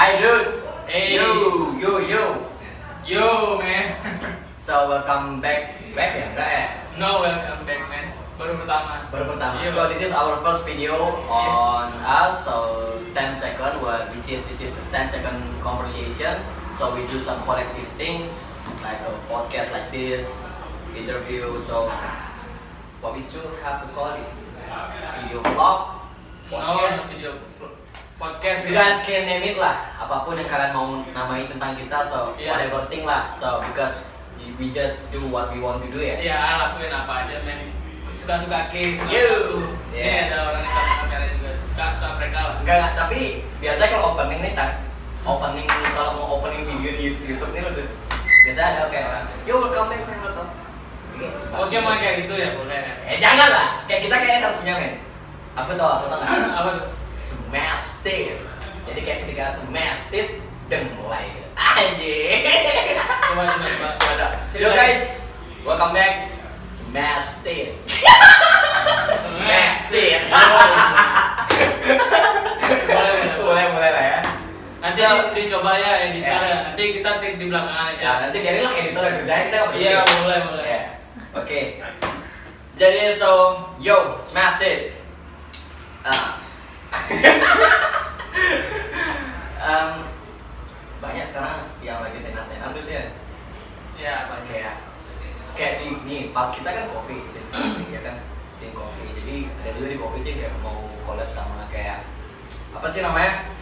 Hi dude. Hey. Yo man. So welcome back ya enggak ya? No, welcome back man. Baru pertama. Yo. So this is our first video on us. So 10 second this is the 10 second conversation. So we do some collective things like a podcast like this, interview. So what we should have to call this video vlog, podcast. Video podcast. You guys can name it lah, apapun yang kalian mau namai tentang kita, so Yes. whatever thing lah. So because we just do what we want to do ya. Ya, lakuin apa aja men. Suka-suka suka You. aku. Yeah. Ini ada orang di kamera kamera juga. Suka mereka lah. Enggak, tapi biasanya kalau opening nih kalau mau opening video di YouTube nih udah biasanya ada kayak orang, yo welcome back men, welcome. Oke, mau kayak gitu ya boleh. Jangan lah, kayak kita kayaknya harus punya men. Aku tau nggak? Apa tuh? Smashed it. Jadi kayak ketika smashed it, dan mulai. Anjir. Coba. Yo guys, welcome back. Smashed it. Smashed it. Mulai lah ya. Nanti dicoba ya editor ya. Nanti kita take di belakangan Ya, aja. nanti biarin lah editor yang kerjain, kita nggak peduli. Iya, boleh. Ya. Oke. Jadi yo, smashed it. Banyak sekarang yang lagi tenar-tenar gitu ya. Ya, banyak. Kayak di part kita kan coffee scene ya kan, scene coffee. Jadi ada juga di coffee dia kayak mau collab sama kayak apa sih namanya,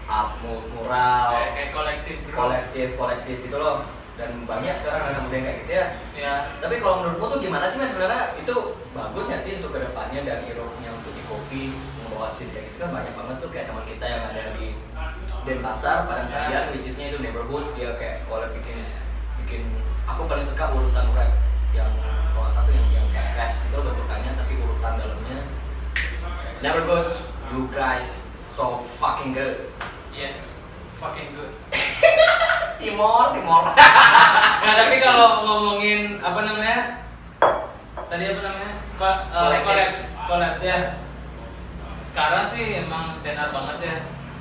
art mural, Kayak kolektif gitu loh. Dan banyak sekarang anak muda yang kayak gitu ya. Ya. Tapi kalau menurutmu tuh gimana sih mas, sebenarnya itu bagus nggak sih untuk kedepannya dari Eropa untuk di kopi membawa scene kayak gitu kan? Banyak banget tuh kayak teman kita yang ada di Denpasar, Padang Sarian, which is-nya itu neighborhood, dia kayak collab bikin aku paling suka urutan rap yang salah satu yang kayak raps gitu bentukannya, tapi urutan dalamnya never goes. You guys so fucking good. Yes, fucking good. Timor. Nah, tapi kalau ngomongin apa namanya? Tadi apa namanya? Collabs ya. Sekarang sih emang tenar banget ya.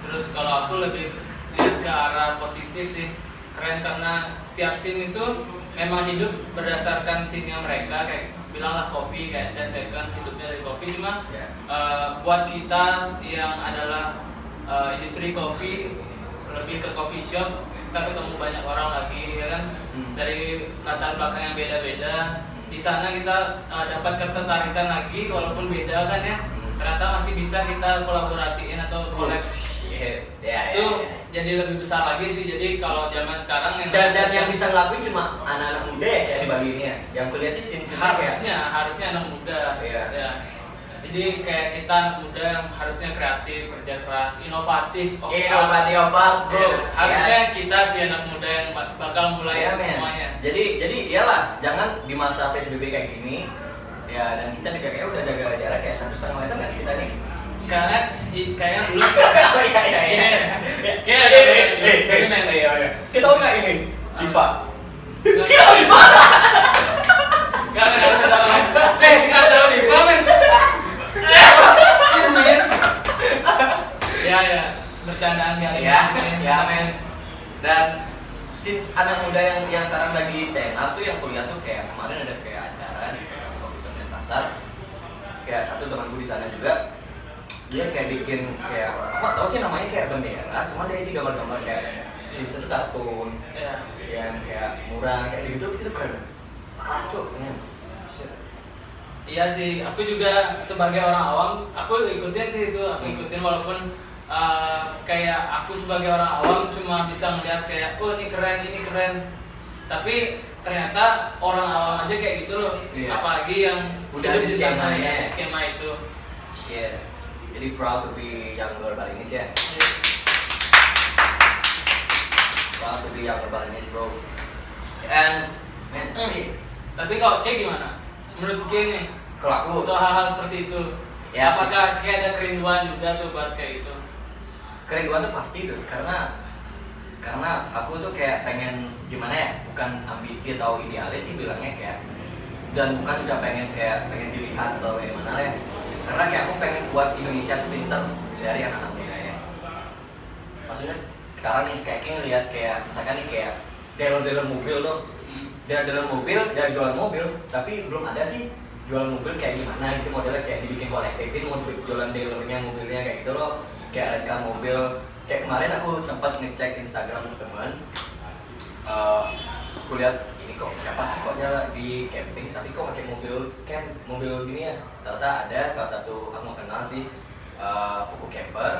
Terus kalau aku lebih lihat ke arah positif sih. Keren karena setiap scene itu memang hidup berdasarkan scene-nya mereka, kayak bilanglah Coffee kayak dan Second hidupnya dari Coffee, cuma buat kita yang adalah industri kopi, lebih ke coffee shop, kita ketemu banyak orang lagi ya kan, dari latar belakang yang beda-beda. Di sana kita dapat ketertarikan lagi walaupun beda kan ya, ternyata masih bisa kita kolaborasiin atau collab. Itu jadi lebih besar lagi sih. Jadi kalau zaman sekarang yang dan yang bisa ngelakuin cuma anak-anak muda ya kayak di Bali ini ya. Yang kuliah sih harusnya anak muda. Iya. Ya. Jadi kayak kita anak muda yang harusnya kreatif, kerja keras, inovatif of us, bro. Harusnya kita sih anak muda yang bakal mulai semuanya. Jadi iyalah, jangan di masa PSBB kayak gini ya, dan kita juga kayak udah jaga jarak kayak 1,5 meter nggak sih kita nih? Kayaknya belum. Iya. Kayak ada eksperimen. Kita tahu nggak ini Diva? Kita tahu Diva. Gak tahu Diva men. Ya, bercandaan kali ya men. Dan since anak muda yang sekarang lagi tenar tuh yang kuliah tuh kayak kemarin ada kayak acara di Kabupaten Denpasar. Kayak satu temanku di sana juga, dia kayak bikin kayak aku nggak tahu sih namanya kayak bendera, cuma dia isi gambar-gambar kayak scenes itu kartun, yang kayak murah kayak gitu, itu keren parah cuy, men. Iya sih, aku juga sebagai orang awam, aku ikutin sih itu, ikutin walaupun kayak aku sebagai orang awam cuma bisa ngeliat kayak oh ini keren, tapi ternyata orang awam aja kayak gitu loh, apalagi yang udah di skema itu. Shit. Jadi proud to be younger Balinese ya. Proud to be younger Balinese bro. And man, tapi kalau kayak gimana? Menurut Kay nih, kalau aku untuk hal-hal seperti itu, ya apakah kayak ada kerinduan juga tuh buat kayak itu? Kerinduan tuh pasti tuh, karena aku tuh kayak pengen gimana ya, bukan ambisi atau idealis sih bilangnya kayak, dan bukan juga pengen dilihat atau bagaimana ya. Karena kayak aku pengen buat Indonesia tuh pinter dari anak-anak muda ya. maksudnya sekarang nih kayak lihat kayak misalkan nih kayak dealer mobil tuh, dealer mobil ya jual mobil, tapi belum ada sih jual mobil kayak gimana gitu modelnya, kayak dibikin kolektifin mau jualan dealernya mobilnya kayak gitu loh, kayak reka mobil. Kayak kemarin aku sempat ngecek Instagram teman, aku lihat ini kok siapa sih koknya di camping tapi kok pakai mobil gini ya, ternyata ada salah satu aku kenal sih, Puku Camper.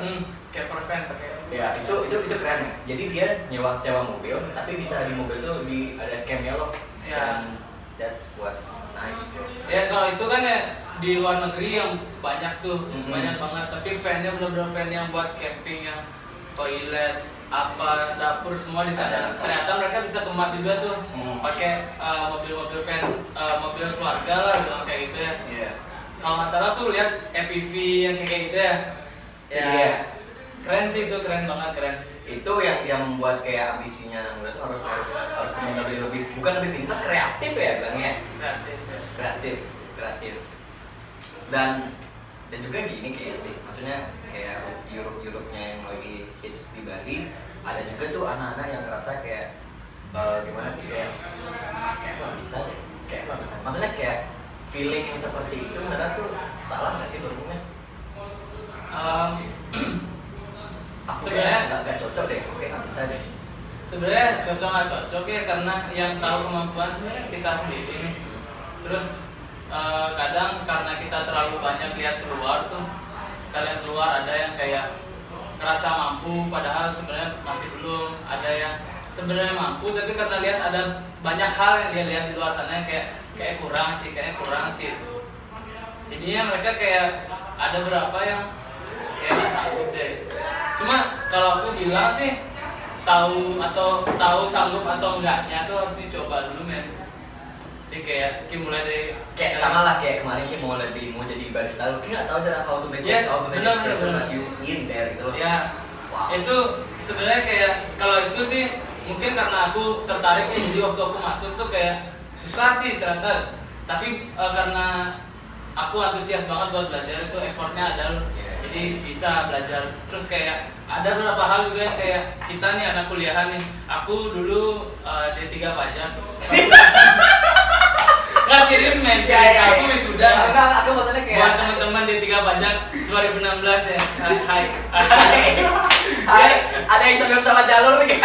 Camper van pakai. Ya itu keren ya. Jadi dia sewa mobil tapi bisa di mobil tuh ada campnya loh. Ya. Dan that was nice bro. Ya kalau itu kan ya di luar negeri yang banyak tuh, banyak banget. Tapi van-nya benar-benar van yang buat camping, yang toilet, apa dapur semua di sana. Ternyata mereka bisa kemas juga tuh, pakai mobil-mobil van, mobil keluarga lah bilang kayak gitu ya. Iya. Kalau nggak salah tuh lihat EPV yang kayak gitu ya. Ya. Iya. Keren sih itu, keren banget, keren. Itu yang membuat kayak ambisinya anak muda tuh harus benar lebih bukan lebih pintar, kreatif ya bilangnya. Kreatif. Dan juga gini kayak sih, maksudnya kayak Europe-nya yang lagi hits di Bali, ada juga tuh anak-anak yang ngerasa kayak gimana sih, kayak nggak bisa deh, maksudnya kayak feeling yang seperti itu beneran tuh salah nggak sih berhubungnya? Aku Sebenarnya nggak cocok deh, aku kayak nggak bisa deh. Sebenarnya cocok nggak cocok ya, karena yang tahu kemampuan sebenarnya kita sendiri nih. Terus kadang karena kita terlalu banyak lihat keluar tuh, kalian keluar ada yang kayak ngerasa mampu padahal sebenarnya masih belum, ada yang sebenarnya mampu tapi karena lihat ada banyak hal yang dia lihat di luar sana yang kayak kurang sih. Jadinya mereka kayak ada berapa yang kayak nggak sanggup deh. Cuma kalau aku bilang sih tahu sanggup atau enggaknya tuh harus dicoba dulu men. Jadi kayak mulai dari kayak sama lah kayak kemarin Kim mau jadi barista, lu nggak tahu cara how to make espresso that you in there gitu loh. Ya, wow. Itu sebenarnya kayak kalau itu sih mungkin karena aku tertarik ya, jadi waktu aku masuk tuh kayak susah sih ternyata. Tapi karena aku antusias banget buat belajar, itu effortnya ada loh. Jadi bisa belajar. Terus kayak ada beberapa hal juga yang kayak kita nih anak kuliahan nih. Aku dulu D3 pajak. Nggak serius men, aku wisuda. Enggak, aku maksudnya kayak buat teman-teman D3 pajak 2016 ya. Hai. Ada yang sambil salah jalur nih.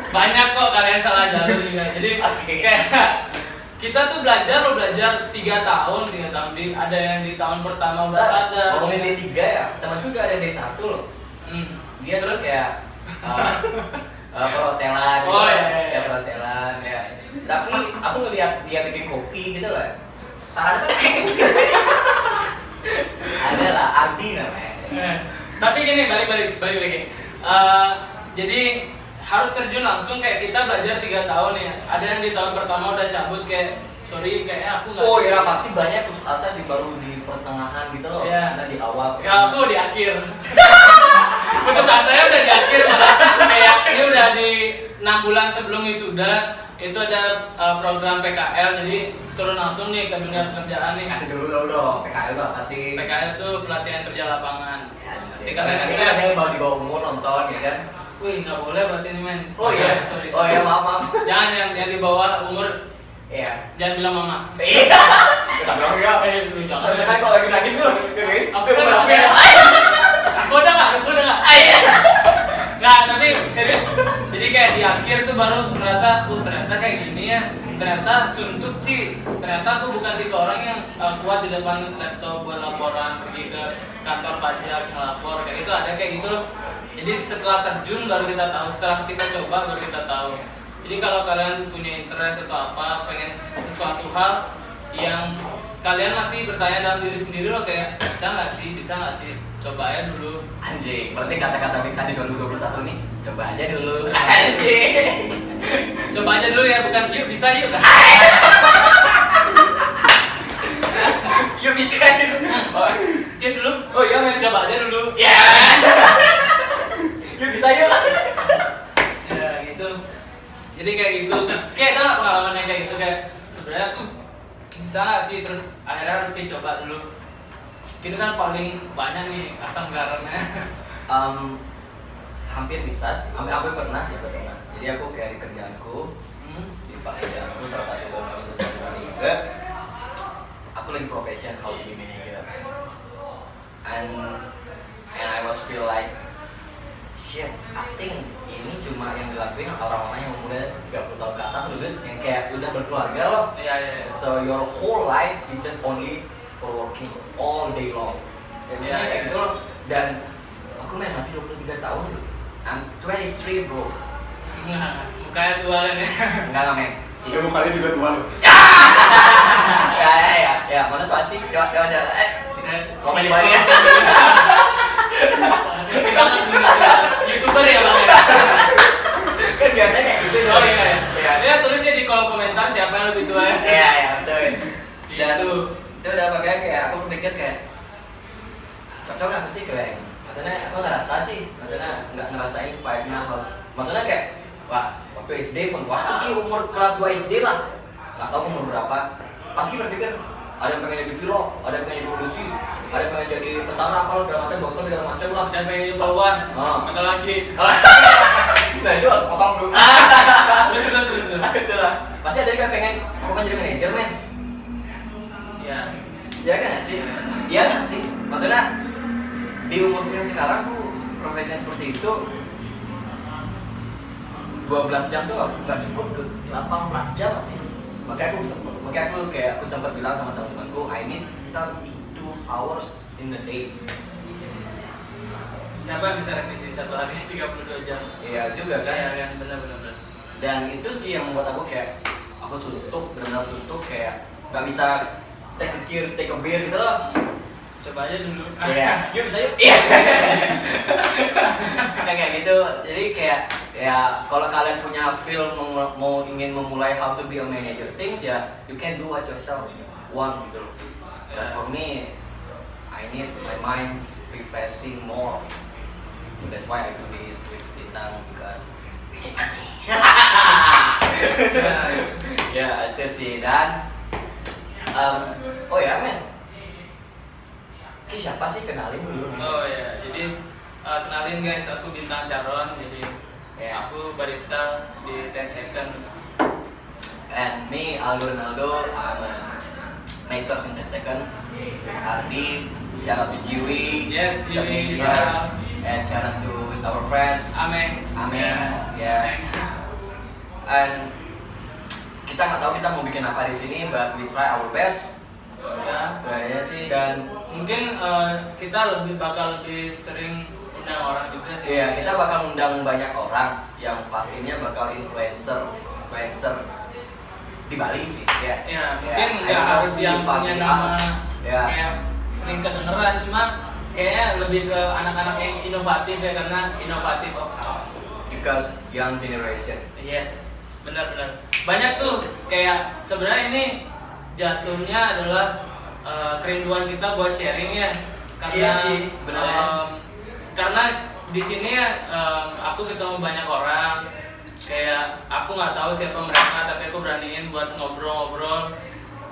Banyak kok kalian salah jalur juga. Jadi kayak kita tuh belajar 3 tahun ada yang di tahun pertama udah sadar. Ngomongin D3 ya, teman juga ada D1 loh. Dia terus ya perhotelan. Oh gitu. iya. Ya perhotelan ya. Tapi aku ngeliat dia bikin kopi gitu lah. Tak ada tuh ada lah, Ardi namanya. Tapi gini, balik lagi. Jadi harus terjun langsung, kayak kita belajar 3 tahun ya. Ada yang di tahun pertama udah cabut kayak sorry kayaknya aku nggak. Oh ya pasti banyak putus asa baru di pertengahan gitu loh. Iya. Karena di awal. Ya aku di akhir. Putus asanya udah di akhir malah. Kayak ini udah di 6 bulan sebelum wisuda itu ada program PKL, jadi turun langsung nih ke dunia pekerjaan nih. Kasih dulu dong, PKL tuh apa sih? PKL itu pelatihan kerja lapangan. Ketika kita ada yang mau di bawah umur nonton ya kan? Wih, nggak boleh berarti nih men. Oh iya, sorry. Oh iya, maaf. Jangan yang di bawah umur. Iya. Jangan bilang mama. Iya. Kita bilang ya. Jangan. Soalnya kan kalau lagi nangis dulu, guys. Apa Aku berapa ya? Aku udah nggak. Iya. Nggak, tapi serius. Jadi kayak di akhir tuh baru ngerasa, ternyata kayak gini ya. Ternyata suntuk sih. Ternyata aku bukan tipe orang yang kuat di depan laptop buat laporan, pergi ke kantor pajak ngelapor kayak gitu, ada kayak gitu. Jadi setelah terjun baru kita tahu, setelah kita coba baru kita tahu. Jadi kalau kalian punya interest atau apa, pengen sesuatu hal yang kalian masih bertanya dalam diri sendiri loh, kayak bisa nggak sih, coba aja dulu. Anjing, berarti kata-kata kita di 2021 nih, coba aja dulu. Anjing. Coba aja dulu ya, bukan yuk bisa yuk. Yuk bisa dulu. Cheers dulu. Oh iya men, Coba aja dulu. ya. Yuk bisa yuk. Ya gitu. Jadi kayak gitu, kayak ada pengalaman yang kayak gitu, kayak sebenarnya aku bisa nggak sih, terus akhirnya harus dicoba dulu. Kita kan paling banyak nih asam garamnya. hampir bisa sih, hampir pernah sih, pernah. Jadi aku kayak di kerjaanku, di pekerjaanku salah satu company besar di Bali juga, aku lagi profession how to be manager, and I was feel like shit, I think ini cuma yang dilakuin orang-orang yang udah 30 tahun ke atas lebih, yang kayak udah berkeluarga loh. Iya. So your whole life is just only for working all day long. Ya, kayak gitu loh. Dan aku masih 23 tahun tuh. I'm 23 bro. Mukanya tua kan ya? Enggak men. Dia mukanya juga tua loh. Ya, mana tuh sih? Coba. Komen di bawah ya. Kita kan YouTuber ya bang. Kan biasanya kayak gitu. Oh iya. Ya tulisnya di kolom komentar siapa yang lebih tua ya. Iya, betul. Dan Itu udah makanya kayak aku berpikir kayak cocok nggak sih kayak, maksudnya aku ngerasa sih, maksudnya nggak ngerasain vibe-nya maksudnya kayak wah waktu SD pun waktu umur kelas 2 SD lah, nggak tahu umur berapa, pasti berpikir ada yang pengen jadi pilot, ada yang pengen jadi polisi, ada yang pengen jadi tentara, apa segala macam, dokter segala macam lah. dan pengen jadi poluan. Ada lagi. Nah itu harus potong dulu. Terus. Itu lah. Pasti ada yang pengen aku kan jadi manajer men. Iya. Ya kan nggak sih? Iya nggak sih? Maksudnya di umurku yang sekarang tuh profesi seperti itu 12 jam tuh nggak cukup tuh, 18 jam nanti. Makanya aku sempat bilang sama teman-temanku, I need 32 hours in the day. Siapa yang bisa revisi satu hari 32 jam? Iya juga kan? Iya kan, benar. Dan itu sih yang membuat aku kayak aku suntuk, benar-benar suntuk, kayak nggak bisa take a cheers, take a beer gitu loh. Coba aja dulu. Iya, yuk bisa yuk. Iya. Kayak gitu. Jadi kayak ya kalau kalian punya feel mau ingin memulai how to be a manager things ya, you can do what yourself want gitu loh. But for me, I need my mind refreshing more. So that's why I do this with Bintang because ya itu sih. Dan oh ya men, siapa sih, kenalin dulu. Oh ya, jadi kenalin guys, aku Bintang Sharon. Jadi aku barista di 10 Second. And me Aldo Ronaldo, I'm a maker in 10 Second. Ardi, shout out to Jiwi. Yes, Jiwi, and shout out to our friends. Amin. Yeah. And kita nggak tahu kita mau bikin apa di sini, but we try our best. Ya, Kayaknya sih. Dan mungkin kita bakal lebih sering undang orang juga sih. iya, kita bakal undang banyak orang yang pastinya bakal influencer di Bali sih. Ya, mungkin nggak harus yang punya nama kayak sering kedengeran, cuma kayaknya lebih ke anak-anak yang inovatif ya, karena inovatif of course. Because young generation. Yes, benar. Banyak tuh kayak sebenarnya ini jatuhnya adalah kerinduan kita buat sharing ya, karena Iya sih, benar ya. Karena di sini ya aku ketemu banyak orang, kayak aku nggak tahu siapa mereka, tapi aku beraniin buat ngobrol-ngobrol,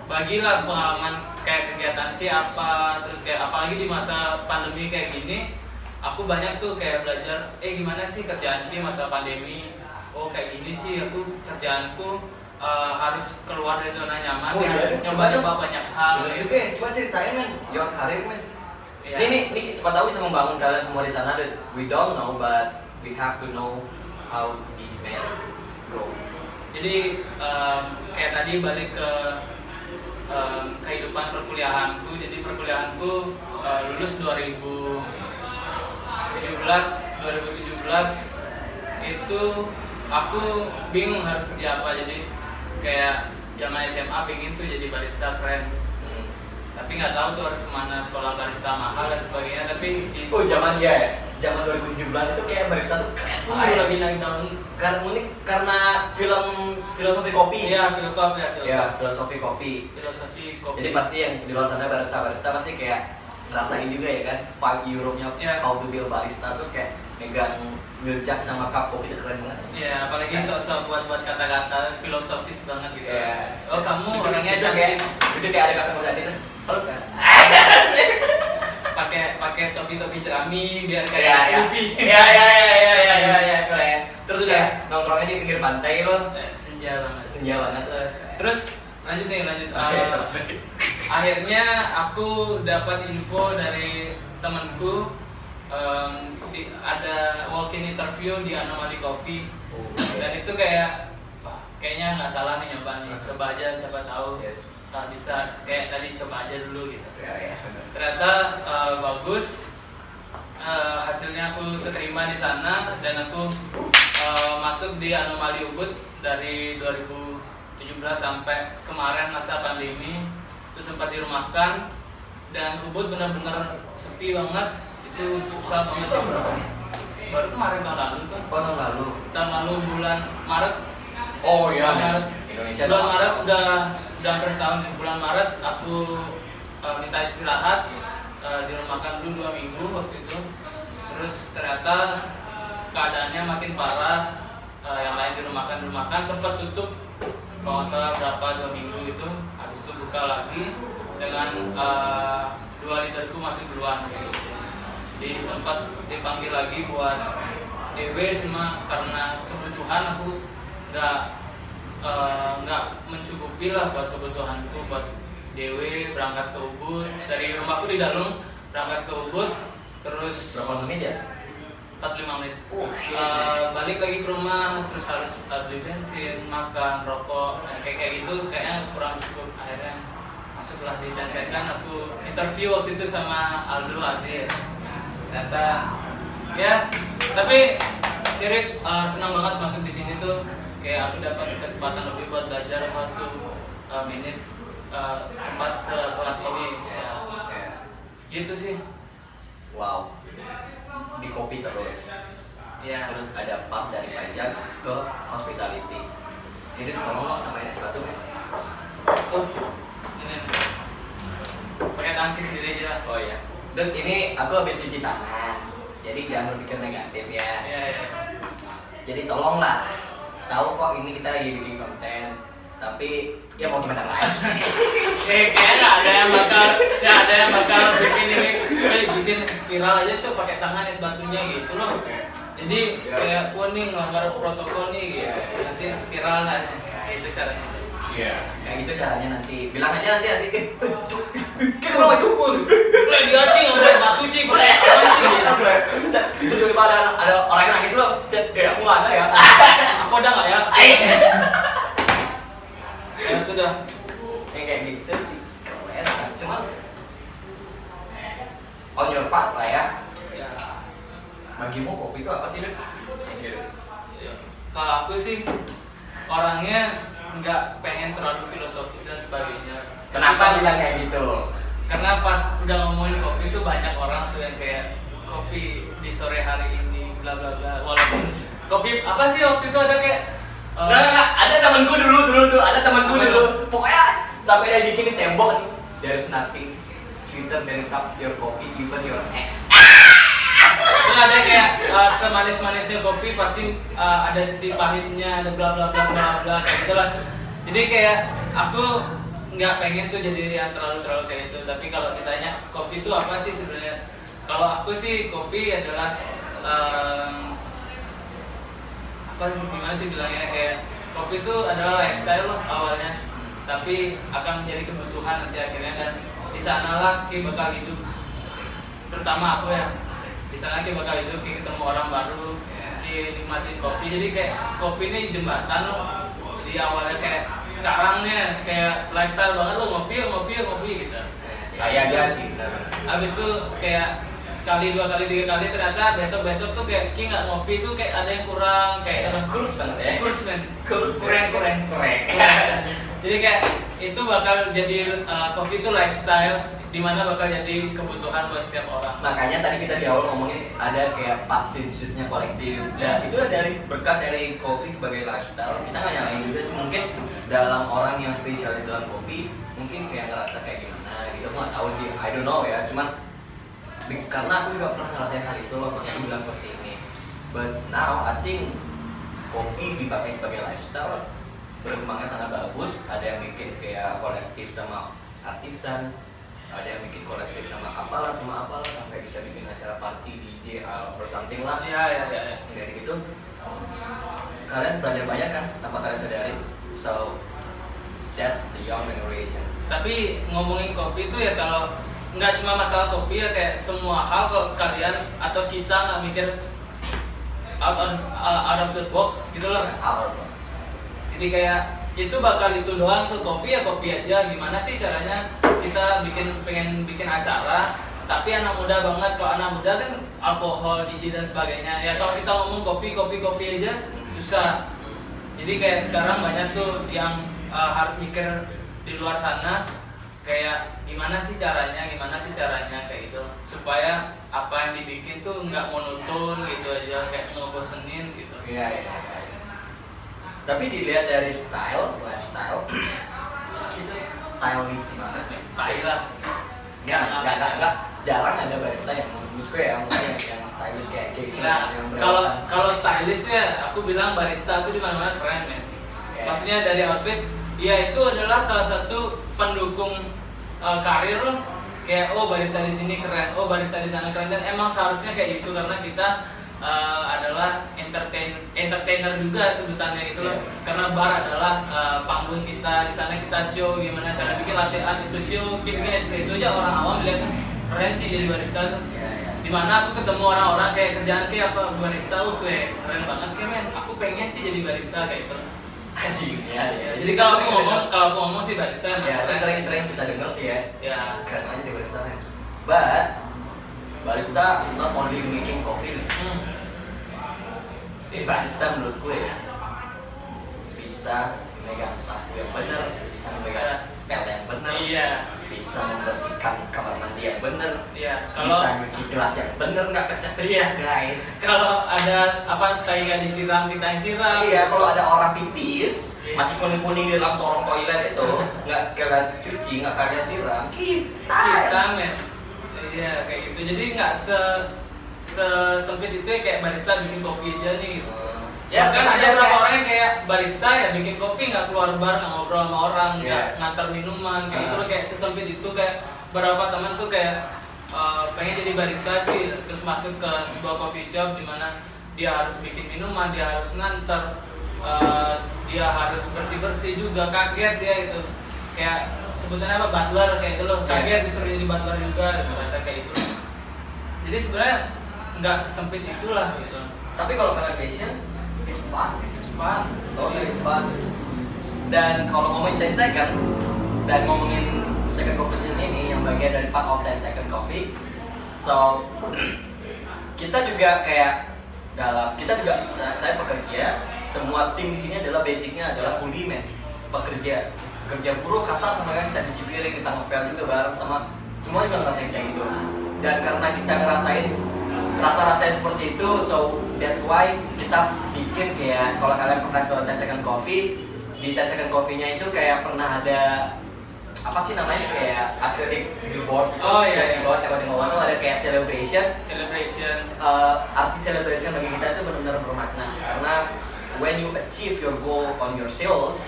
bagilah pengalaman kayak kegiatan apa, terus kayak apalagi di masa pandemi kayak gini, aku banyak tuh kayak belajar gimana sih kerjaan masa pandemi. Oh kayak gini sih aku kerjaanku harus keluar dari zona nyaman, harus nyoba-nyoba banyak hal. Bener juga ya, coba ceritain men, your career men. Ya. Ini cepat tahu bisa membangun kalian semua di sana. We don't know, but we have to know how this man grow. Jadi kayak tadi balik ke kehidupan perkuliahanku. Jadi perkuliahanku lulus 2017 itu aku bingung harus kerja apa. Jadi kayak zaman SMA pengen tuh jadi barista keren, tapi nggak tahu tuh harus kemana, sekolah barista mahal dan sebagainya. Tapi di Zaman 2017 itu kayak barista tuh keren lagi naik daun. Karena film filosofi kopi. Iya, filosofi Filosofi kopi. Filosofi kopi. Jadi pasti yang di luar sana barista pasti kayak ngerasain juga ya kan, 5 euro-nya how to be a barista, terus kayak megang ngejak sama cup kopi itu keren banget. Iya, apalagi sok-sok buat kata-kata filosofis banget gitu. Iya. Oh kamu orangnya bisa kayak ada customer tadi tuh. Halo kan? pakai topi jerami biar kayak Luffy. Iya. pinggir pantai lo. Senja banget. Senja banget lo. Terus lanjut. Sorry. Akhirnya aku dapat info dari temanku, ada walk-in interview di Anomaly Coffee. Dan itu kayak kayaknya nggak salah nih nyoba nih, coba aja siapa tahu. Yes. Bisa kayak tadi coba aja dulu gitu. Ya. Ternyata bagus. Hasilnya aku keterima di sana dan aku masuk di Anomaly Ubud dari 2017 sampai kemarin masa pandemi. Itu sempat dirumahkan dan Ubud benar-benar sepi banget. Itu susah banget. Baru kemarin tahun lalu tuh. Tahun lalu bulan Maret. Oh iya. Maret. Indonesia. Bulan Maret udah hampir setahun. Di bulan Maret aku minta istirahat, dirumahkan dulu 2 minggu waktu itu. Terus ternyata keadaannya makin parah. Yang lain dirumahkan sempat tutup kalau nggak salah berapa 2 minggu gitu. Habis itu buka lagi dengan 2 leaderku masih duluan gitu. Jadi sempat dipanggil lagi buat DW, cuma karena kebutuhan aku nggak mencukupi lah buat kebutuhanku buat DW berangkat ke Ubud. Dari rumahku di Dalung berangkat ke Ubud, terus Berapa menit ya? 45 menit. Oh shit. Balik lagi ke rumah, terus harus beli bensin, makan, rokok, kayak gitu kayaknya kurang cukup. Akhirnya masuklah di Tensekan. Aku interview waktu itu sama Aldo Ade. Ternyata ya, tapi serius senang banget masuk di sini tuh. Kayak aku dapat kesempatan lebih buat belajar how to manage tempat sekelas ini. Ya. Gitu sih. Wow. Di kopi terus. Ya. Terus ada part dari pajak ke hospitality. Jadi tolong lo tambahin es batu ya. Oh, ini pakai tangkis sendiri aja lah. Oh iya. Dan ini aku habis cuci tangan. Jadi jangan berpikir negatif ya. Iya. Jadi tolonglah. Tahu kok ini kita lagi bikin konten. Tapi ya mau gimana lagi? Kayaknya ada yang bakal bikin ini, bikin viral aja coba pakai tangan es batunya gitu loh. Jadi kayak wah nih ngelanggar protokol nih gitu. Nanti viral lah. Itu caranya. Iya. Kayak gitu caranya nanti. Bilang aja nanti. Kenapa itu pun? Saya diacing sampai batu cing, pakai apa sih? Terus tiba-tiba ada orang yang nangis lo. Aku nggak ada ya. Aku ada nggak ya? Ya itu dah. Yang kayak gitu sih keren kan. Cuman on your part lah ya. Bagimu kopi itu apa sih, Den? Kalau aku sih orangnya nggak pengen terlalu filosofis dan sebagainya. Kenapa bilang kayak gitu? Karena pas udah ngomongin kopi itu banyak orang tuh yang kayak kopi di sore hari ini bla bla bla. Walaupun kopi apa sih waktu itu ada kayak Nggak, ada temanku dulu, ada temanku Apa dulu. Pokoknya sampai dia bikin di tembok nih. There's nothing sweeter than cup your coffee, even your ex. Terus ada kayak semanis-manisnya kopi pasti ada sisi pahitnya, ada bla bla bla bla bla kayak gitulah. Jadi kayak aku nggak pengen tuh jadi yang terlalu kayak itu. Tapi kalau ditanya kopi itu apa sih sebenarnya? Kalau aku sih kopi adalah apa sih, gimana sih bilangnya, kayak kopi itu adalah lifestyle loh awalnya, tapi akan menjadi kebutuhan nanti akhirnya, dan di sanalah kita bakal hidup. Terutama aku ya, di sana kita bakal hidup, kita ketemu orang baru, kita nikmatin kopi. Jadi kayak kopi ini jembatan loh. Jadi awalnya kayak sekarang nih kayak lifestyle banget lo, ngopi gitu. Kayak sih, benar-benar. Abis itu kayak sekali, 2 kali, 3 kali, ternyata besok tuh kayak Ki nggak ngopi tuh kayak ada yang kurang, kayak kurs banget ya. kurang. Jadi kayak itu bakal jadi kopi itu lifestyle, dimana bakal jadi kebutuhan buat setiap orang. Makanya tadi kita di awal ngomongin ada kayak part sensusnya kolektif. Dan itu dari berkat dari kopi sebagai lifestyle. Kita nggak nyalain juga sih, mungkin dalam orang yang spesial di dalam kopi mungkin kayak ngerasa kayak gimana gitu. Aku nggak tahu sih, I don't know ya. Cuman karena aku juga pernah ngerasain hal itu loh, makanya aku bilang seperti ini. But now I think kopi dipakai sebagai lifestyle berkembangnya sangat bagus. Ada yang bikin kayak kolektif sama artisan, ada yang bikin kolektif sama apalah sampai bisa bikin acara party DJ or something lah. Iya. Kayak gitu. kalian belajar banyak kan tanpa kalian sadari. So that's the young generation. Tapi ngomongin kopi itu ya, kalau nggak cuma masalah kopi ya, kayak semua hal kalau kalian atau kita nggak mikir out of the box gitu loh. Our Jadi kayak itu bakal itu doang tuh, kopi ya kopi aja. Gimana sih caranya kita pengen bikin acara tapi anak muda banget. Kalau anak muda kan alkohol, DJ dan sebagainya ya. Kalau kita ngomong kopi aja susah. Jadi kayak sekarang banyak tuh yang harus mikir di luar sana, kayak gimana sih caranya kayak gitu, supaya apa yang dibikin tuh nggak monoton gitu aja, kayak ngebosenin gitu. Iya. Tapi dilihat dari lifestyle itu stylish banget ya. Baik lah. Enggak, jarang ada barista yang menurut gue yang stylish kayak gitu. Nah, kalau stylish tuh ya, aku bilang barista tuh di mana-mana keren ya. Maksudnya dari outfit, ya itu adalah salah satu pendukung karir loh. Kayak barista di sini keren, barista di sana keren, dan emang seharusnya kayak gitu karena kita adalah entertainer juga sebutannya gitu loh. Karena bar adalah panggung kita, di sana kita show gimana cara bikin latte art, itu show, bikin espresso aja orang awam lihat keren sih jadi barista tuh. Dimana aku ketemu orang-orang kayak kerjaan kayak apa barista, kayak keren banget kayak men, aku pengen sih jadi barista kayak gitu. Anjing ya. Jadi kalau aku ngomong sih barista emang ya, keren. sering kita dengar sih ya. Ya. Keren aja di barista men. But barista is not only making coffee nih. Barista menurut gue ya bisa megang sapu yang benar, bisa megang pel yang benar, bisa membersihkan kamar mandi yang benar, bisa nyuci gelas yang benar, nggak pecah-pecah guys. Kalau ada tai nggak disiram, kita yang siram. Iya, kalau ada orang pipis masih kuning-kuning di dalam sorong toilet itu nggak kalian cuci, nggak kalian siram, kita men. Iya kayak gitu. Jadi nggak sempit itu ya, kayak barista bikin kopi aja nih gitu. Ya kan ada beberapa orang yang kayak barista ya bikin kopi, nggak keluar bar, nggak ngobrol sama orang, nggak ngantar minuman kayak gitu loh. Kayak sesempit itu. Kayak beberapa teman tuh kayak pengen jadi barista sih, terus masuk ke sebuah coffee shop di mana dia harus bikin minuman, dia harus nganter, dia harus bersih juga, kaget dia itu kayak sebutannya apa, butler kayak itu loh, kaget disuruh jadi butler juga, ternyata kayak itu. Jadi sebenarnya nggak sesempit itulah gitu. Tapi kalau kalian passion, it's fun. It's fun. Dan kalau ngomongin 10 second dan ngomongin second coffee ini yang bagian dari part of 10 second coffee, so kita juga saya pekerja, semua tim di sini adalah basicnya adalah kulimen, pekerja buruh kasar sama kan, kita cuci piring, kita ngepel juga bareng sama semua juga ngerasain kayak gitu. Dan karena kita ngerasain rasa-rasanya seperti itu, so that's why kita bikin kayak, kalau kalian pernah ke 10 second coffee, di 10 second coffee-nya itu kayak pernah ada apa sih namanya, kayak acrylic billboard. Billboard yang di bawah itu ada kayak celebration. Arti celebration bagi kita itu benar-benar bermakna, karena when you achieve your goal on your sales,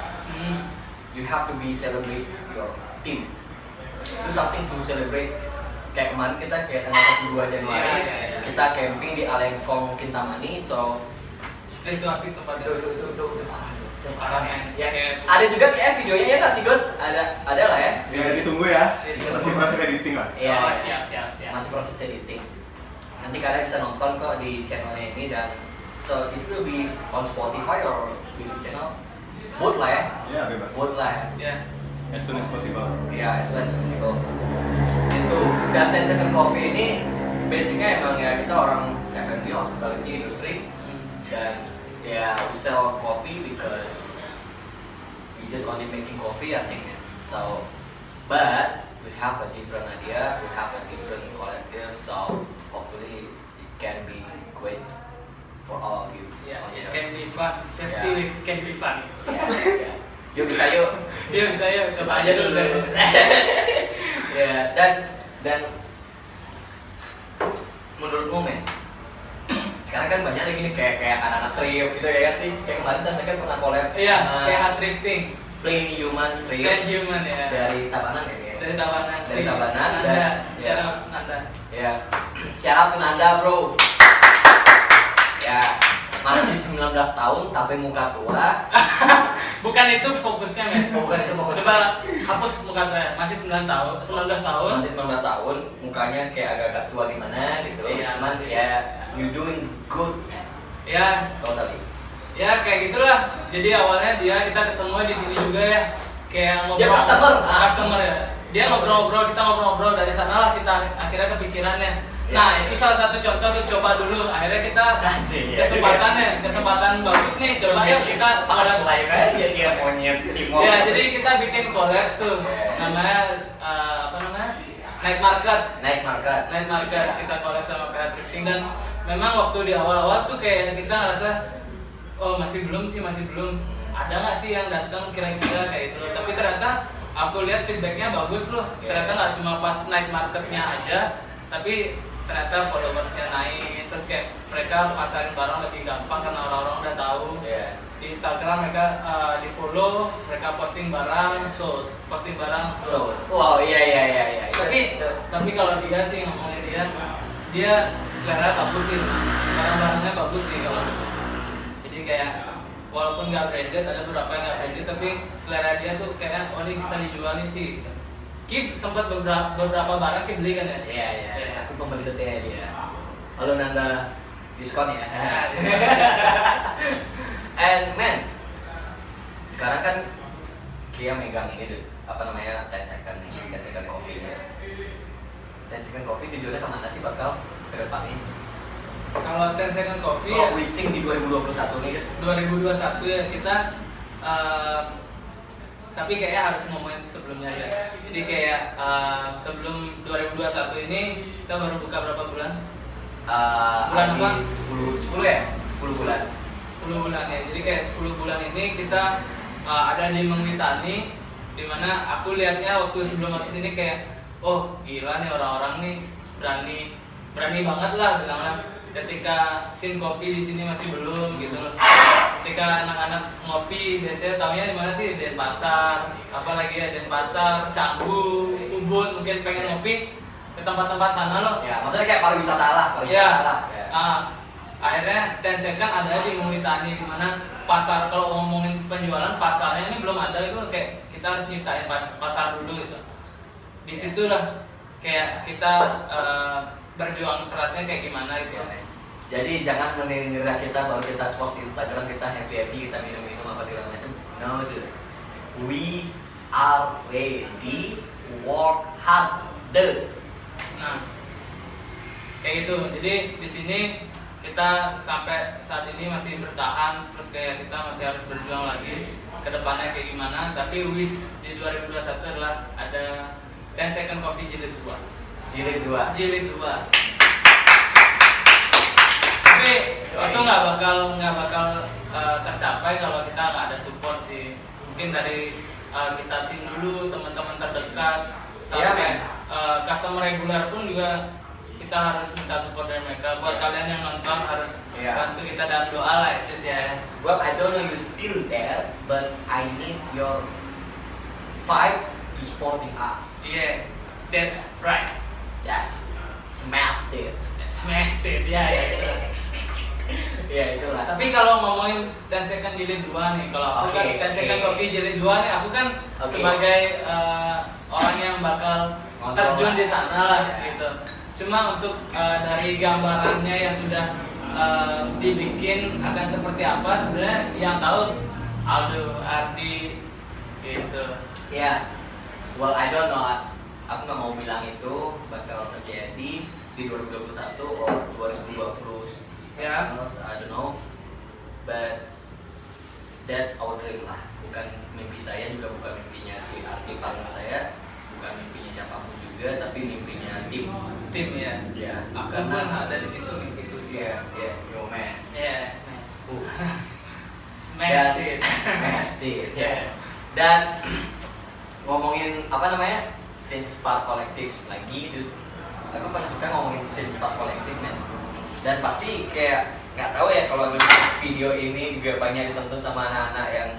you have to be celebrate your team, do something to celebrate. Kayak kemarin kita kayak tanggal 22 Januari kita camping di Alengkong Kintamani, so itu asli tempat itu parah ya. Ada juga kayak videonya ya nggak sih Gus? Ada lah ya. Ya ditunggu ya. Ditunggu. Masih proses editing lah. Iya. Siap. Masih proses editing. Nanti kalian bisa nonton kok di channelnya ini, dan so it will be on Spotify or YouTube channel. Both lah ya. Ya bebas. Both lah ya. As soon as possible. Ya, as soon as possible. Itu. Dan 10 second coffee ini basicnya emang ya kita orang F&B, hospitality industry, dan ya we sell coffee because we just only making coffee, I think. So, but we have a different idea, we have a different collective, so hopefully it can be great for all of you. Yeah, it can be fun. Safety can be fun. Yeah. Yuk bisa yuk. Coba aja dulu. Ya, dan menurutmu men, sekarang kan banyak lagi nih kayak anak-anak trip gitu ya sih. Kayak kemarin saya kan pernah collab. Iya, kayak hard drifting. Plain Human Trip. Plain Human ya. Dari Tabanan ya. Dari Tabanan. Dan shout out Nanda. Ya. Shout out to Nanda, bro. Ya, masih 19 tahun tapi muka tua. Bukan itu fokusnya, men. Bukan itu fokusnya. Coba hapus muka tua. Masih 19 tahun. Masih 19 tahun, mukanya kayak agak-agak tua gimana gitu. Iya, Cuman masih. ya you doing good. Ya, Totally. ya kayak gitulah. Jadi awalnya kita ketemu di sini juga ya. Kayak ngobrol. Dia customer. Customer ya. Dia ngobrol-ngobrol, kita ngobrol-ngobrol dari sana lah kita akhirnya kepikirannya. Ya. Nah, itu salah satu contoh tuh, coba dulu. Akhirnya kita Anjing, ya. kesempatan bagus nih. Coba yuk kita collab collab. aja dia monyet Timo. Ya, jadi kita bikin collab tuh. Ya. Namanya apa namanya? Night Market. Night market. Kita collab sama PH Thrifting, dan memang waktu di awal-awal tuh kayak kita ngerasa oh masih belum. Ada nggak sih yang datang kira-kira kayak itu loh. Tapi ternyata aku lihat feedbacknya bagus loh. Ternyata nggak cuma pas night marketnya aja, tapi ternyata followersnya naik. Terus kayak mereka pasarin barang lebih gampang karena orang-orang udah tahu. Iya. Di Instagram mereka di follow, mereka posting barang sold. So, wow, iya. Tapi kalau dia sih ngomongin dia selera bagus sih, barang-barangnya bagus sih kalau. Jadi kayak walaupun nggak branded, ada beberapa yang nggak branded, tapi selera dia tuh kayak oh ini bisa dijual nih Ci. Ki sempat beberapa barang Ki beli kan ya? Iya. Aku pembeli setia dia. Halo Nanda, diskon ya. And man, sekarang kan Kia megang ini deh, apa namanya 10 second nih, 10 second coffee nya. 10 second coffee tujuannya kemana sih bakal ke depan ini? Kalau 10 Second Coffee Kalau wising di 2021 nih deh. 2021 ya kita tapi kayaknya harus ngomongin sebelumnya aja. Jadi kayak sebelum 2021 ini kita baru buka berapa bulan? Bulan apa? 10 ya? 10 bulan. 10 bulan ya. Jadi kayak 10 bulan ini kita ada di Mengwitani, dimana aku lihatnya waktu sebelum masuk sini kayak oh gila nih orang-orang nih berani banget lah bilangnya. Ketika scene kopi di sini masih belum gitu loh. Ketika anak-anak ngopi biasanya taunya di mana sih? Denpasar, apalagi ya Denpasar, Canggu, Ubud, mungkin pengen ngopi ke tempat-tempat sana loh. Ya, maksudnya kayak pariwisata lah. Ya. Ya. Akhirnya 10 Second ada di Mengwitani, di mana pasar, kalau ngomongin penjualan pasarnya ini belum ada, itu kayak kita harus nyiptain pasar dulu gitu. Di situlah kayak kita berjuang kerasnya kayak gimana gitu. Jadi jangan mengira kita baru kita post di Instagram kita happy kita minum apa segala macam. No, dude. We are ready to work harder. Nah, kayak gitu. Jadi di sini kita sampai saat ini masih bertahan, terus kayak kita masih harus berjuang lagi ke depannya kayak gimana. Tapi wish di 2021 adalah ada 10 Second Coffee Jilid 2. Jilid 2. Tapi itu nggak bakal tercapai kalau kita nggak ada support sih. Mungkin dari kita tim dulu, teman-teman terdekat, sampai customer reguler pun juga kita harus minta support dari mereka. Buat kalian yang nonton harus bantu kita dalam doa lah itu sih ya. Well, I don't know you still there, but I need your vibe to supporting us. Yeah, that's right. Yes, smashed it. Smashed it, ya. Ya itulah. Tapi kalau ngomongin 10 Second Jilid 2 nih, kalau aku kan 10 Second Coffee Jilid 2 nih, aku kan sebagai orang yang bakal terjun di sana lah gitu. Cuma untuk dari gambarannya yang sudah dibikin akan seperti apa, sebenarnya yang tahu Aldo, Ardi gitu. Ya, well I don't know. Aku nggak mau bilang itu bakal terjadi di 2021 atau 2020. Ya. I don't know, but that's our dream lah. Bukan mimpi saya, juga bukan mimpinya si Arti partner saya, bukan mimpinya siapapun juga, tapi mimpinya tim. Tim ya. Ya. Aku pun ada di situ mimpiku. Iya, yo man. Ya. Smashed it. Smashed it. Ya. Dan ngomongin apa namanya? Sense Park Collective lagi, dude. Aku pernah suka ngomongin Sense Park Collective, man. Dan pasti kayak nggak tahu ya kalau video ini juga banyak ditonton sama anak-anak yang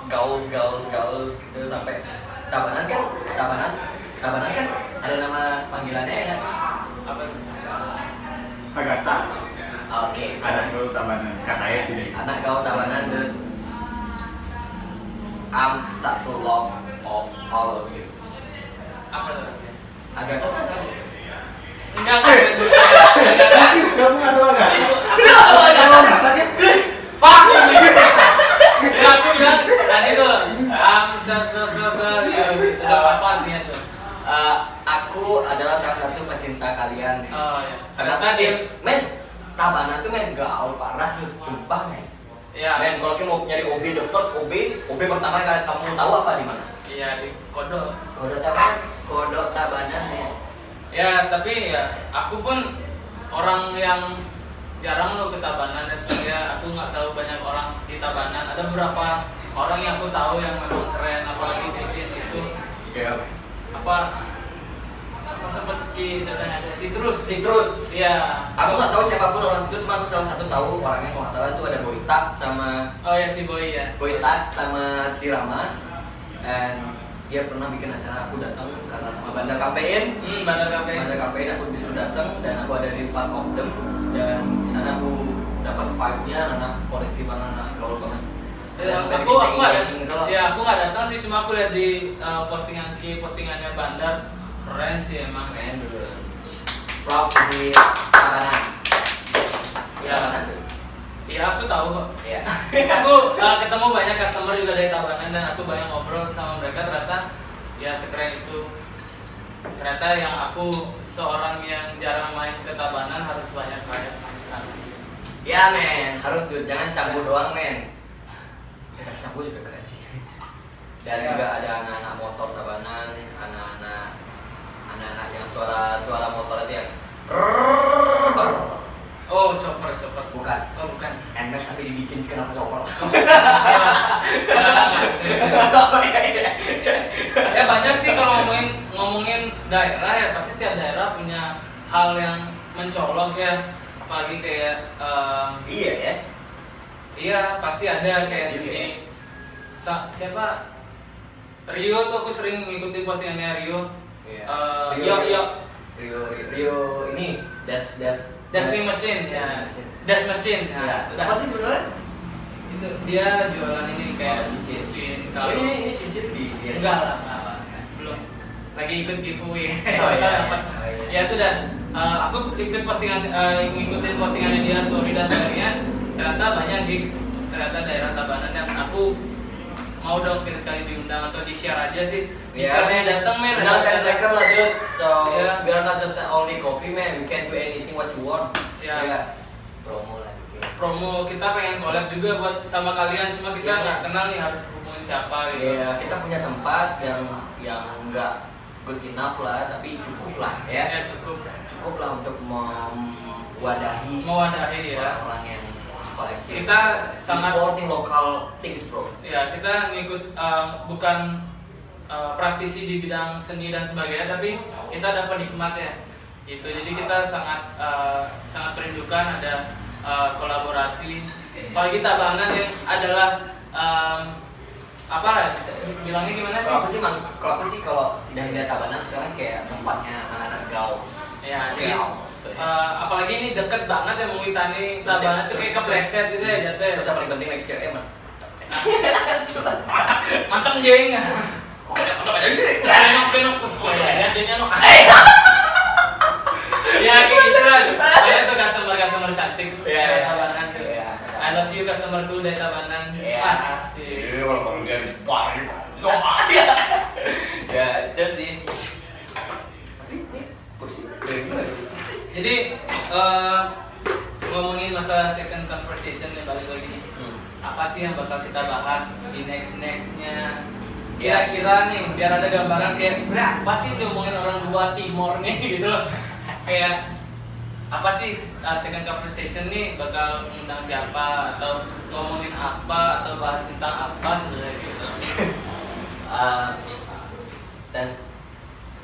gaul gitu sampai Tabanan kan ada nama panggilannya ya kan? Apa? Agatha. Oke. Anak gaul Tabanan. Katanya sih. Anak gaul Tabanan, dude. I'm such a love of all of you. Apa tuh? Agak kok kan? Enggak. Kamu nggak tahu nggak? Fuck you. Ya, aku bilang tadi tuh apa artinya tuh? Aku adalah salah satu pecinta kalian. Men. Oh ya. Ternyata men, Tabanan tuh men gaul parah tuh, sumpah men. Ya. Men, kalau kamu mau nyari OB, the first OB pertama yang kamu tahu apa di mana? Iya di Kodok. Kodok Tabanan ya. Ya tapi ya aku pun orang yang jarang loh ke Tabanan dan sebagainya. Aku nggak tahu banyak orang di Tabanan. Ada beberapa orang yang aku tahu yang memang keren, apalagi di sini itu Iya. apa seperti datanya Citrus. Iya. Aku nggak tahu siapapun orang situ, cuma aku salah satu tahu orangnya kalau nggak salah itu ada Boita sama Oh ya si Boy ya. Boita sama si Rama, and dia pernah bikin acara, aku datang karena sama Bandar Kafein. Bandar Cafe. Bandar Kafein aku disuruh datang dan aku ada di part of them, dan di sana aku dapat vibe-nya anak kolektif, anak gaul banget. Aku nggak datang sih, cuma aku lihat di postingannya Bandar, keren sih emang. Keren dulu. Proud di Tabanan. Ya. Iya aku tahu kok. Iya. Aku ketemu banyak customer juga dari Tabanan dan aku banyak ngobrol sama mereka, ternyata ya sekeren itu. Ternyata yang aku seorang yang jarang main ke Tabanan harus banyak di sana. Ya men, harus tuh, jangan cabut doang men. Ya tapi cabut juga keren sih. Dan Ya. juga ada anak-anak motor Tabanan, anak-anak yang suara motor itu yang Oh chopper. bukan Oh bukan. NMAX tapi dibikin kenapa chopper? Ya banyak sih kalau ngomongin daerah ya, pasti setiap daerah punya hal yang mencolok ya, apalagi kayak Iya ya. iya pasti ada kayak Iya. seni siapa Rio tuh, aku sering ngikutin postingannya Rio. Iya. Rio ini Dashing Machine ya. Dash Machine. Ya. Nah, Apa sih sebenarnya? itu dia jualan ini kayak cincin. kalau Ini cincin di dia. enggak lah, belum lagi ikut giveaway. Oh, iya. Dapat. Oh, iya. Ya itu dan aku ikut ngikutin postingannya dia, story dan sebagainya. Ternyata banyak gigs, ternyata daerah Tabanan, dan aku mau dong sekali diundang atau di share aja sih. Bisa nih datang men. Now 10 second lah dude. So Yeah. we are not just only coffee man. We can do anything what you want. Yeah. Yeah. Promo lah. Promo kita pengen collab juga buat sama kalian, cuma kita Yeah. nggak kenal nih harus hubungin siapa gitu. Iya, kita punya tempat yang enggak good enough lah, tapi cukup lah Ya ya. cukup Cukup lah untuk mewadahi mewadahi ya. orang yang kolektif. Kita sangat supporting local things, bro. ya kita ngikut bukan praktisi di bidang seni dan sebagainya, tapi kita dapat nikmatnya gitu. Jadi kita sangat merindukan ada kolaborasi, apalagi Tabanan yang adalah apa lah bisa bilangnya gimana sih? Kalau aku sih kalau dari Tabanan sekarang kayak tempatnya anak-anak gaul. Ya, jadi, Gaul. apalagi ini deket banget ya Muitani Tabanan tuh kayak kepleset gitu ya jatuh. Terus yang paling penting lagi cewek mah. Mantap jeng. Penok. Ya jengnya no. Ya kayak gitu lah. Saya tuh customer cantik Iya, dari iya. Tabanan tuh. Iya. I love you customerku dari Tabanan. Iya. Asik. Kalau dia di bar di Ya itu sih. Tapi ini kursi keren juga. Jadi ngomongin masalah second conversation nih, balik lagi nih. Apa sih yang bakal kita bahas di nextnya? Kira-kira nih biar ada gambaran kayak sebenarnya apa sih diomongin orang dua Timor nih gitu loh. Kayak apa sih second conversation nih bakal undang siapa atau ngomongin apa atau bahas tentang apa sebenarnya gitu. Dan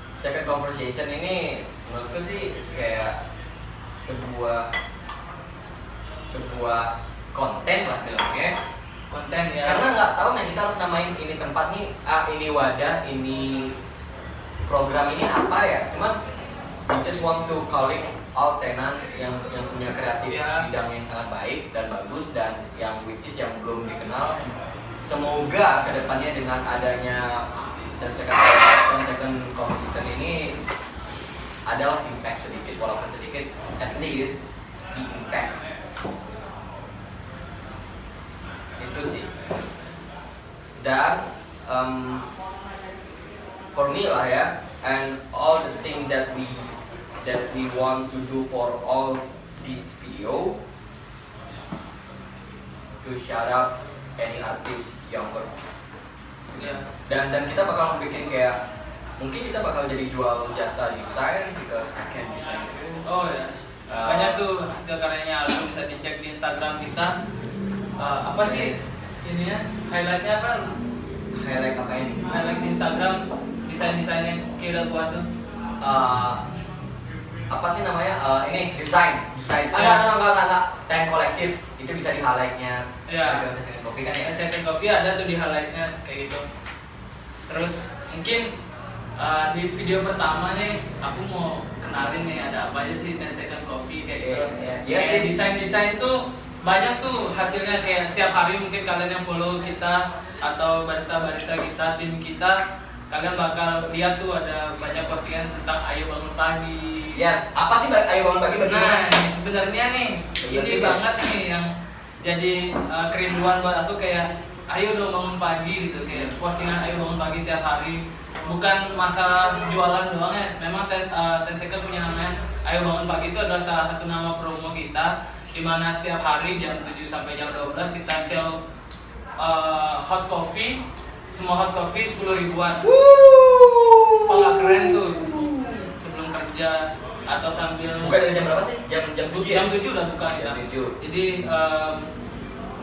second conversation ini menurutku sih kayak sebuah konten lah bilangnya. Konten ya. Karena nggak tahu nih kita harus namain ini tempat nih, ini wadah, ini program ini apa ya. Cuman we just want to calling all tenants yang punya kreatif Iya. bidang yang sangat baik dan bagus, dan yang which is yang belum dikenal. Semoga kedepannya dengan adanya dan second competition ini adalah impact sedikit, walaupun sedikit, at least the impact itu sih. Dan for me lah ya, and all the thing that we want to do for all this video, to shout out any artist younger. Ya. Dan kita bakal bikin kayak, mungkin kita bakal jadi jual jasa desain, because I can design too. Oh ya. Banyak tuh hasil karyanya Aldo, bisa dicek di Instagram kita. Apa sih ini ya? Highlightnya apa? Highlight apa ini? Highlight di Instagram desain-desain yang kita buat tuh. Apa sih namanya? Ini desain. Ya. Enggak. Tank kolektif itu bisa di highlightnya. Ya. Kopi kan ya. Second Coffee ada tuh di highlightnya kayak gitu. Terus mungkin di video pertama nih aku mau kenalin nih ada apa aja sih 10 Second Coffee kayak gitu. Iya Kayak sih. desain-desain tuh banyak tuh hasilnya, kayak setiap hari mungkin kalian yang follow kita atau barista-barista kita, tim kita, kalian bakal lihat tuh ada banyak postingan tentang ayo bangun pagi. Ya, apa sih ayo bangun pagi bagaimana? Nah, sebenarnya nih Iya ini sih, banget nih yang jadi kerinduan buat aku, kayak ayo dong bangun pagi gitu, kayak postingan ayo bangun pagi tiap hari. Bukan masalah jualan doang ya, memang 10 Second punya namanya ayo bangun pagi, itu adalah salah satu nama promo kita, dimana setiap hari jam 7 sampai jam 12 kita sell hot coffee, semua hot coffee 10 ribuan. Oh nggak keren tuh, sebelum kerja atau sambil Bukan dari jam berapa sih? Jam 7 ya? jam 7 udah buka ya. Jam 7. Jadi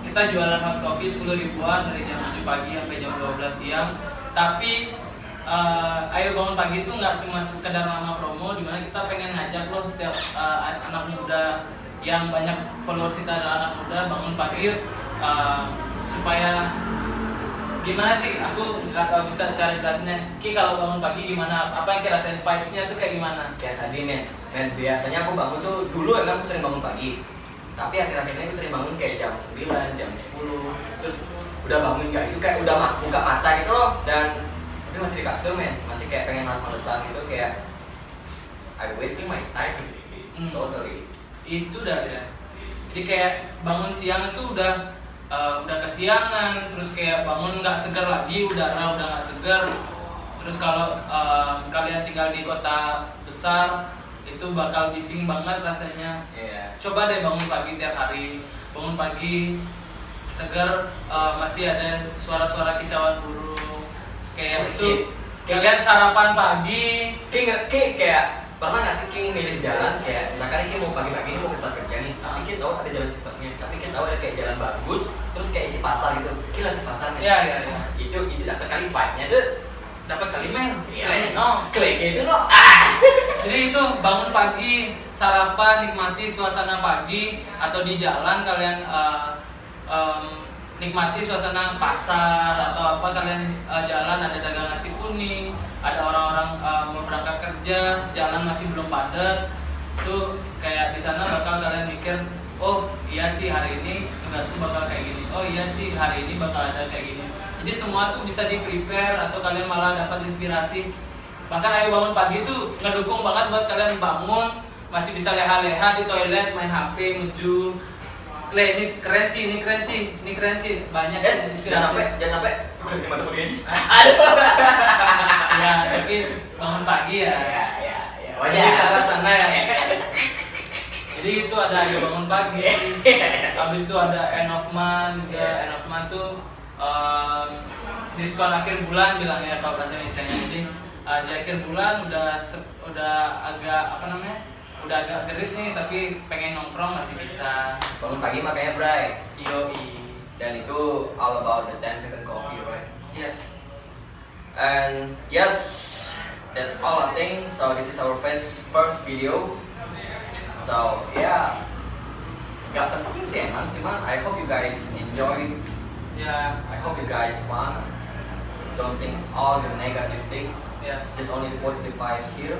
kita jualan hot coffee 10 ribuan dari jam 7 pagi sampai jam 12 siang. Tapi ayo bangun pagi itu nggak cuma sekedar nama promo, dimana kita pengen ngajak lo setiap anak muda yang banyak followers kita adalah anak muda, bangun pagi yuk, supaya gimana sih, aku nggak tahu bisa cara jelasinnya. Ki kalau bangun pagi gimana, apa yang kira rasain vibes-nya tuh kayak gimana? Kayak tadi nih, dan biasanya aku bangun tuh, dulu emang aku sering bangun pagi, tapi akhir-akhir ini aku sering bangun kayak jam 9, jam 10, terus udah bangun kayak itu kayak udah buka mata gitu loh, dan tapi masih di kasur men, masih kayak pengen males-malesan gitu, kayak I wasting my time, totally. Itu udah ya. Jadi kayak bangun siang itu udah kesiangan, terus kayak bangun nggak segar lagi, udara udah nggak segar. Terus kalau kalian tinggal di kota besar itu bakal bising banget rasanya. Iya. Coba deh bangun pagi tiap hari, bangun pagi segar, masih ada suara-suara kicauan burung. Terus kayak Oh, itu shit. kalian sarapan pagi. Kayak pernah nggak sih King milih jalan, kayak misalkan King mau pagi-pagi mau ke tempat kerja nih, tapi King tahu ada jalan cepatnya, tapi King tahu ada kayak jalan bagus, terus kayak isi pasar gitu, King lagi pasar nih. Iya. Itu dapat kali vibe-nya tuh. Dapat kali men. Iya. No. Klik gitu loh. Jadi itu bangun pagi, sarapan, nikmati suasana pagi, atau di jalan kalian nikmati suasana pasar atau apa, kalian jalan ada dagang nasi kuning, ada orang-orang mau berangkat kerja, jalan masih belum padat, tuh kayak di sana bakal kalian mikir, oh iya Ci hari ini tugasku bakal kayak gini, oh iya Ci hari ini bakal ada kayak gini. Jadi semua tuh bisa di prepare atau kalian malah dapat inspirasi. Bahkan ayo bangun pagi tuh ngedukung banget buat kalian bangun, masih bisa leha-leha di toilet, main HP, menuju. Le, ini keren Ci, ini keren Ci, banyak Jangan sampai bukan di mata kuliah. Ya, tapi bangun pagi ya. Ya. Jadi ke arah sana ya. Jadi itu ada ayo bangun pagi. Habis itu ada end of month, ya end of month tuh diskon akhir bulan bilangnya kalau bahasa Indonesia. Jadi di akhir bulan udah agak apa namanya? Udah agak gerit nih, tapi pengen nongkrong masih bisa. Bangun pagi makanya Bray. Yoi. Dan itu all about the 10 second coffee, right? Yes. And yes, that's all I think. So this is our first video. So yeah, gak penting sih emang, cuman I hope you guys enjoy. Ya. I hope you guys fun. Don't think all the negative things. Yes. Just only the positive vibes here.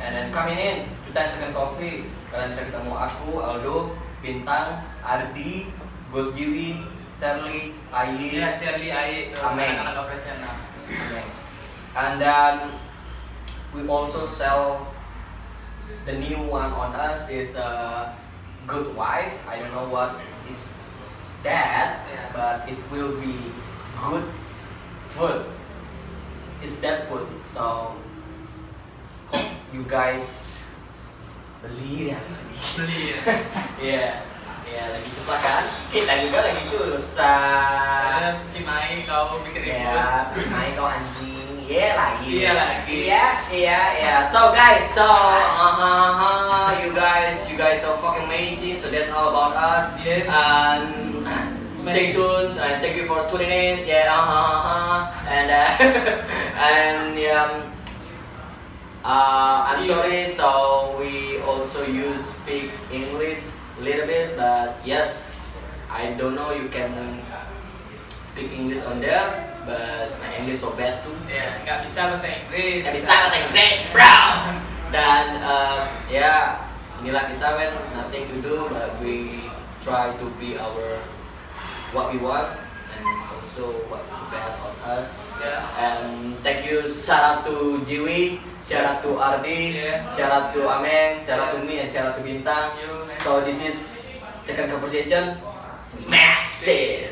And then coming in to 10 Second Coffee, kalian bisa ketemu aku, Aldo, Bintang, Ardi, Bos Jiwi, Shirley, Ayi, Ya, Shirley, Ai, Ameng. anak-anak operasional. Ameng. And then we also sell the new one on us is a Good Wife. I don't know what is that, Yeah. but it will be good food. It's that food. So hope you guys beli ya. Beli ya. Iya, iya lagi susah kan? Kita juga lagi susah. Ada Kimai kau bikin ribut. Ya, naik kau anjing. Iya lagi. Iya lagi. Iya. So guys, you guys so fucking amazing. So that's all about us. Yes. And stay tuned and thank you for tuning in. Yeah, and and I'm See you. sorry. So we also speak English a little bit, but yes, I don't know you can speak English on there, but my English so bad too. Ya, nggak bisa bahasa Inggris. Gak bisa bahasa Inggris, bro. Dan ya inilah kita men, nothing to do, but we try to be what we want and also what the best on us. Yeah. And thank you, shout out to Jiwi, shout out to Ardi, Yeah. shout out to Ameng, shout out to me, and shout out to Bintang. You, man. So this is second conversation, massive.